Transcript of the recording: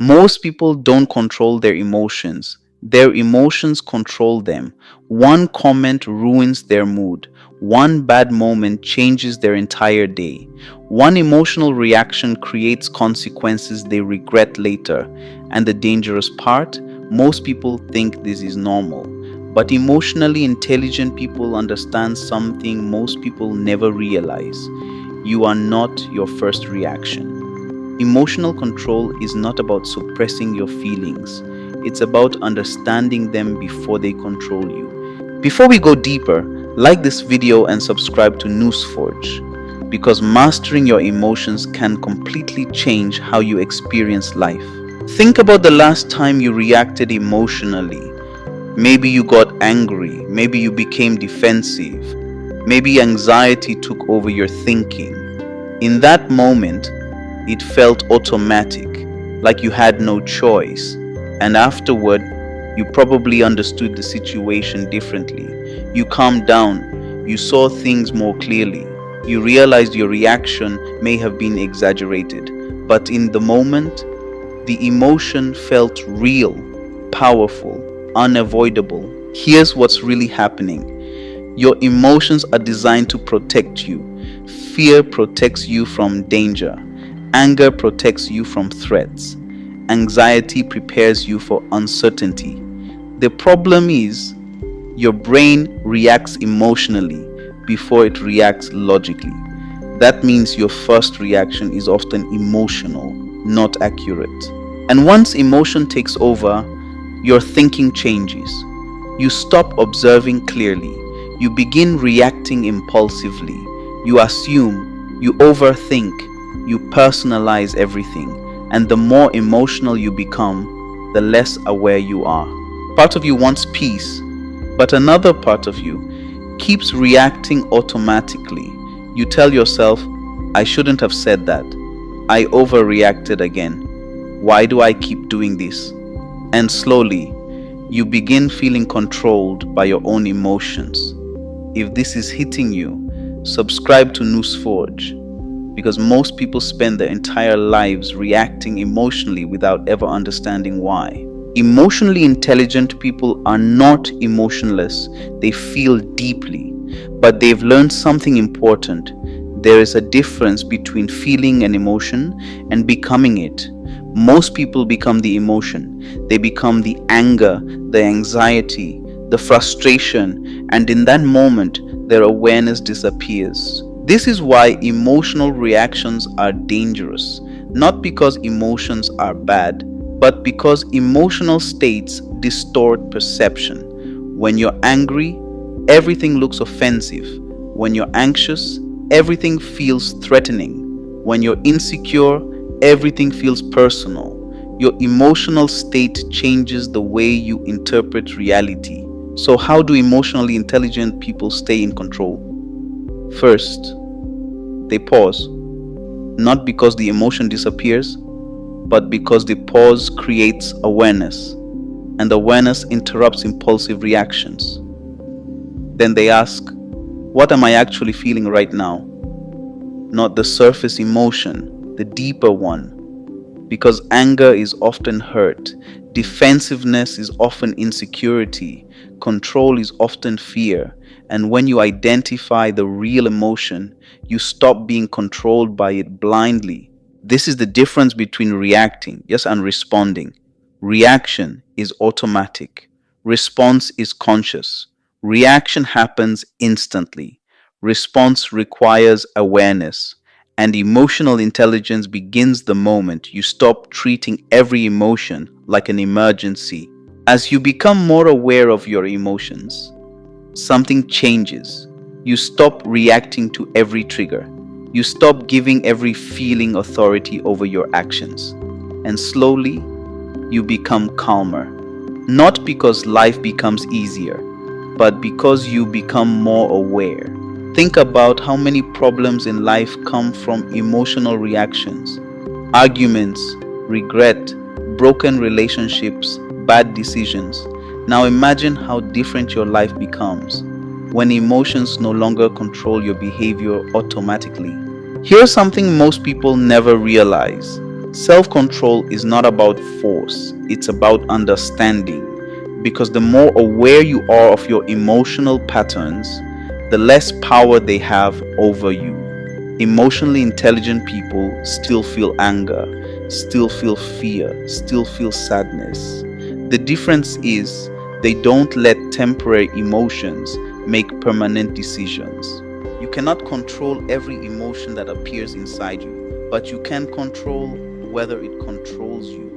Most people don't control their emotions control them. One comment ruins their mood. One bad moment changes their entire day. One emotional reaction creates consequences they regret later. And the dangerous part, most people think this is normal. But emotionally intelligent people understand something most people never realize. You are not your first reaction. Emotional control is not about suppressing your feelings. It's about understanding them before they control you. Before we go deeper, like this video and subscribe to NousForge, because mastering your emotions can completely change how you experience life. Think about the last time you reacted emotionally. Maybe you got angry, maybe you became defensive, maybe anxiety took over your thinking. In that moment, it felt automatic, like you had no choice. And afterward, you probably understood the situation differently. You calmed down, you saw things more clearly. You realized your reaction may have been exaggerated, but in the moment, the emotion felt real, powerful, unavoidable. Here's what's really happening. Your emotions are designed to protect you. Fear protects you from danger. Anger protects you from threats. Anxiety prepares you for uncertainty. The problem is, your brain reacts emotionally before it reacts logically. That means your first reaction is often emotional, not accurate. And once emotion takes over, your thinking changes. You stop observing clearly. You begin reacting impulsively. You assume, you overthink, you personalize everything. And the more emotional you become, the less aware you are. Part of you wants peace, but another part of you keeps reacting automatically. You tell yourself, I shouldn't have said that. I overreacted again. Why do I keep doing this? And slowly, you begin feeling controlled by your own emotions. If this is hitting you, subscribe to NousForge, because most people spend their entire lives reacting emotionally without ever understanding why. Emotionally intelligent people are not emotionless. They feel deeply, but they've learned something important. There is a difference between feeling an emotion and becoming it. Most people become the emotion. They become the anger, the anxiety, the frustration, and in that moment, their awareness disappears. This is why emotional reactions are dangerous, not because emotions are bad, but because emotional states distort perception. When you're angry, everything looks offensive. When you're anxious, everything feels threatening. When you're insecure, everything feels personal. Your emotional state changes the way you interpret reality. So, how do emotionally intelligent people stay in control? First, they pause, not because the emotion disappears, but because the pause creates awareness, and awareness interrupts impulsive reactions. Then they ask, what am I actually feeling right now? Not the surface emotion, the deeper one. Because anger is often hurt, defensiveness is often insecurity, control is often fear. And when you identify the real emotion, you stop being controlled by it blindly. This is the difference between reacting, yes, and responding. Reaction is automatic. Response is conscious. Reaction happens instantly. Response requires awareness. And emotional intelligence begins the moment you stop treating every emotion like an emergency. As you become more aware of your emotions, something changes. You stop reacting to every trigger. You stop giving every feeling authority over your actions. And slowly, you become calmer. Not because life becomes easier, but because you become more aware. Think about how many problems in life come from emotional reactions. Arguments, regret, broken relationships, bad decisions. Now imagine how different your life becomes when emotions no longer control your behavior automatically. Here's something most people never realize. Self control is not about force, it's about understanding. Because the more aware you are of your emotional patterns, the less power they have over you. Emotionally intelligent people still feel anger, still feel fear, still feel sadness. The difference is they don't let temporary emotions make permanent decisions. You cannot control every emotion that appears inside you, but you can control whether it controls you.